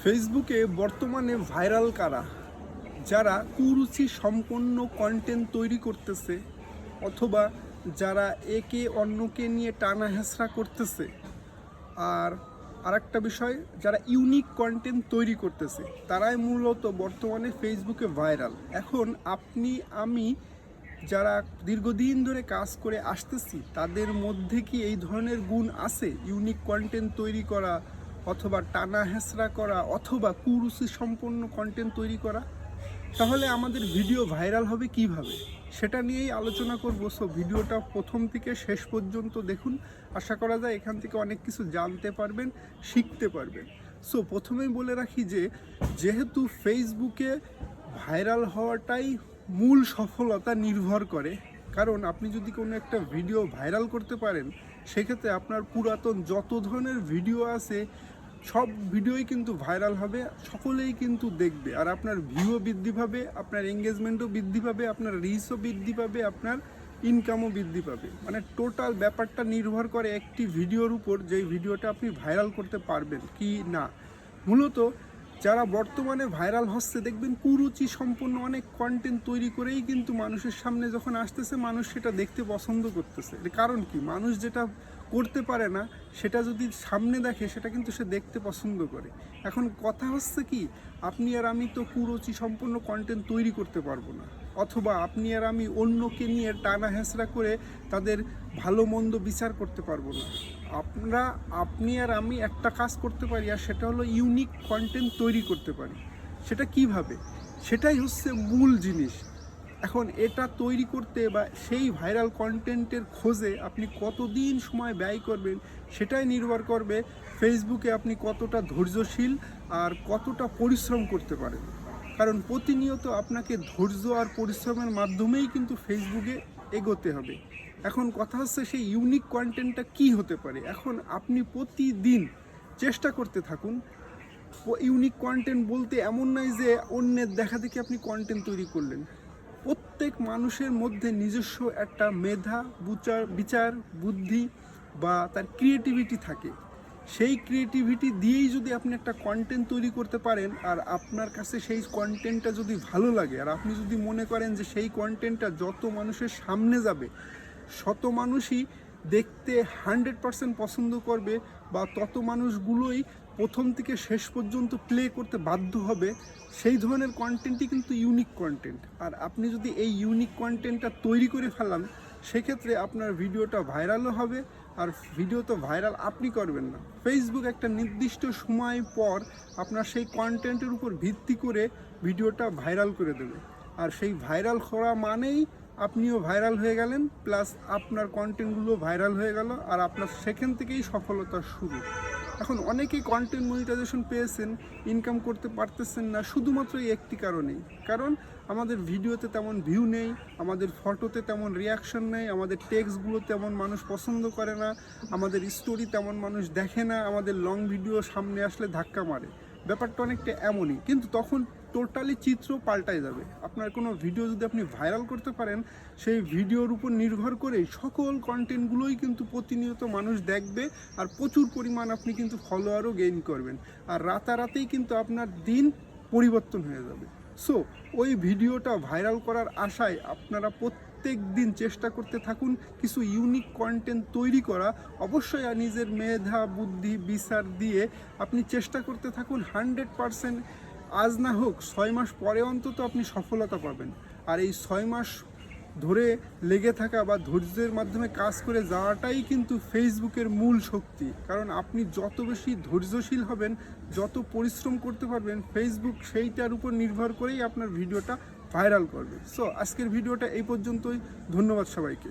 ফেসবুকে বর্তমানে ভাইরাল কারা, যারা কুরুচি সম্পন্ন কন্টেন্ট তৈরি করতেছে অথবা যারা একে অন্যকে নিয়ে টানা হেঁচড়া করতেছে। আর আরেকটা বিষয়, যারা ইউনিক কন্টেন্ট তৈরি করতেছে তারাই মূলত বর্তমানে ফেসবুকে ভাইরাল। এখন আপনি আমি যারা দীর্ঘদিন ধরে কাজ করে আসতেছি তাদের মধ্যে কি এই ধরনের গুণ আছে? ইউনিক কন্টেন্ট তৈরি করা অথবা টানা হেঁচড়া করা অথবা কুরুচি সম্পন্ন কন্টেন্ট তৈরি করা। তাহলে আমাদের ভিডিও ভাইরাল হবে কিভাবে, সেটা নিয়েই আলোচনা করব। সো ভিডিওটা প্রথম থেকে শেষ পর্যন্ত দেখুন। আশা করা যায় এখান থেকে অনেক কিছু জানতে পারবেন, শিখতে পারবেন। সো প্রথমেই বলে রাখি যে যেহেতু ফেসবুকে ভাইরাল হওয়াটাই মূল সফলতা নির্ভর করে, কারণ আপনি যদি কোনো একটা ভিডিও ভাইরাল করতে পারেন সেক্ষেত্রে আপনার পুরাতন যত ধরনের ভিডিও আছে সব ভিডিওই কিন্তু ভাইরাল হবে, সকলেই কিন্তু দেখবে, আর আপনার ভিউও বৃদ্ধি পাবে, আপনার এঙ্গেজমেন্টও বৃদ্ধি পাবে, আপনার রিচও বৃদ্ধি পাবে, আপনার ইনকামও বৃদ্ধি পাবে। মানে টোটাল ব্যাপারটা নির্ভর করে একটি ভিডিওর উপর, যেই ভিডিওটা আপনি ভাইরাল করতে পারবেন কি না। মূলত যারা বর্তমানে ভাইরাল হচ্ছে দেখবেন কুরুচি সম্পন্ন অনেক কন্টেন্ট তৈরি করেই কিন্তু মানুষের সামনে যখন আসতেছে মানুষ সেটা দেখতে পছন্দ করতেছে। এর কারণ কি, মানুষ যেটা করতে পারে না সেটা যদি সামনে দেখে সেটা কিন্তু সে দেখতে পছন্দ করে। এখন কথা হচ্ছে কি, আপনি আর আমি তো কুরুচি সম্পন্ন কন্টেন্ট তৈরি করতে পারবো না, অথবা আপনি আর আমি অন্যকে নিয়ে টানা হেঁচড়া করে তাদের ভালো মন্দ বিচার করতে পারবো না। আপনি আর আমি একটা কাজ করতে পারি, আর সেটা হলো ইউনিক কন্টেন্ট তৈরি করতে পারি। সেটা কিভাবে, সেটাই হচ্ছে মূল জিনিস। এখন এটা তৈরি করতে বা সেই ভাইরাল কন্টেন্টের খোঁজে আপনি কতদিন সময় ব্যয় করবেন সেটাই নির্ভর করবে ফেসবুকে আপনি কতটা ধৈর্যশীল আর কতটা পরিশ্রম করতে পারেন। কারণ প্রতিনিয়ত আপনাকে ধৈর্য আর পরিশ্রমের মাধ্যমেই কিন্তু ফেসবুকে এগোতে হবে। এখন কথা হচ্ছে সেই ইউনিক কন্টেন্টটা কি হতে পারে। এখন আপনি প্রতিদিন চেষ্টা করতে থাকুন। ইউনিক কন্টেন্ট বলতে এমন নয় যে অন্যের দেখা দেখে আপনি কন্টেন্ট তৈরি করলেন। প্রত্যেক মানুষের মধ্যে নিজস্ব একটা মেধা, বিচার, বুদ্ধি বা তার ক্রিয়েটিভিটি থাকে। সেই ক্রিয়েটিভিটি দিয়েই যদি আপনি একটা কন্টেন্ট তৈরি করতে পারেন, আর আপনার কাছে সেই কন্টেন্টটা যদি ভালো লাগে, আর আপনি যদি মনে করেন যে সেই কন্টেন্টটা যত মানুষের সামনে যাবে শত মানুষই দেখতে 100% পছন্দ করবে, বা তত মানুষগুলোই প্রথম থেকে শেষ পর্যন্ত প্লে করতে বাধ্য হবে, সেই ধরনের কন্টেন্টই কিন্তু ইউনিক কন্টেন্ট। আর আপনি যদি এই ইউনিক কন্টেন্টটা তৈরি করে ফেলান সেক্ষেত্রে আপনার ভিডিওটা ভাইরালও হবে। আর ভিডিও তো ভাইরাল আপনি করবেন না, ফেসবুক একটা নির্দিষ্ট সময় পর আপনার সেই কন্টেন্টের উপর ভিত্তি করে ভিডিওটা ভাইরাল করে দেবে। আর সেই ভাইরাল করা মানেই আপনিও ভাইরাল হয়ে গেলেন, প্লাস আপনার কন্টেন্টগুলো ভাইরাল হয়ে গেল, আর আপনার সেখান থেকেই সফলতা শুরু। এখন অনেকেই কন্টেন্ট মনিটাইজেশন পেয়েছেন, ইনকাম করতে পারতেছেন না শুধুমাত্র এই একটি কারণেই, কারণ আমাদের ভিডিওতে তেমন ভিউ নেই, আমাদের ফটোতে তেমন রিয়াকশন নেই, আমাদের টেক্সটগুলো তেমন মানুষ পছন্দ করে না, আমাদের স্টোরি তেমন মানুষ দেখে না, আমাদের লং ভিডিও সামনে আসলে ধাক্কা মারে। ব্যাপারটা অনেকটা এমনই, কিন্তু তখন টোটালি চিত্র পাল্টায় যাবে। আপনার কোনো ভিডিও যদি আপনি ভাইরাল করতে পারেন, সেই ভিডিওর উপর নির্ভর করেই সকল কন্টেন্টগুলোই কিন্তু প্রতিনিয়ত মানুষ দেখবে, আর প্রচুর পরিমাণ আপনি কিন্তু ফলোয়ারও গেইন করবেন, আর রাতারাতেই কিন্তু আপনার দিন পরিবর্তন হয়ে যাবে। সো ওই ভিডিওটা ভাইরাল করার আশায় আপনারা প্রত্যেক দিন চেষ্টা করতে থাকুন কিছু ইউনিক কন্টেন্ট তৈরি করা। অবশ্যই নিজের মেধা, বুদ্ধি, বিচার দিয়ে আপনি চেষ্টা করতে থাকুন। 100% আজ না হোক 6 মাস পরে অন্তত আপনি সফলতা পাবেন। আর এই 6 মাস ধরে লেগে থাকা বা ধৈর্যের মাধ্যমে কাজ করে যাওয়াটাই কিন্তু ফেসবুকের মূল শক্তি। কারণ আপনি যত বেশি ধৈর্যশীল হবেন, যত পরিশ্রম করতে পারবেন, ফেসবুক সেইটার উপর নির্ভর করেই আপনার ভিডিওটা ভাইরাল করবে। সো আজকের ভিডিওটা এই পর্যন্তই। ধন্যবাদ সবাইকে।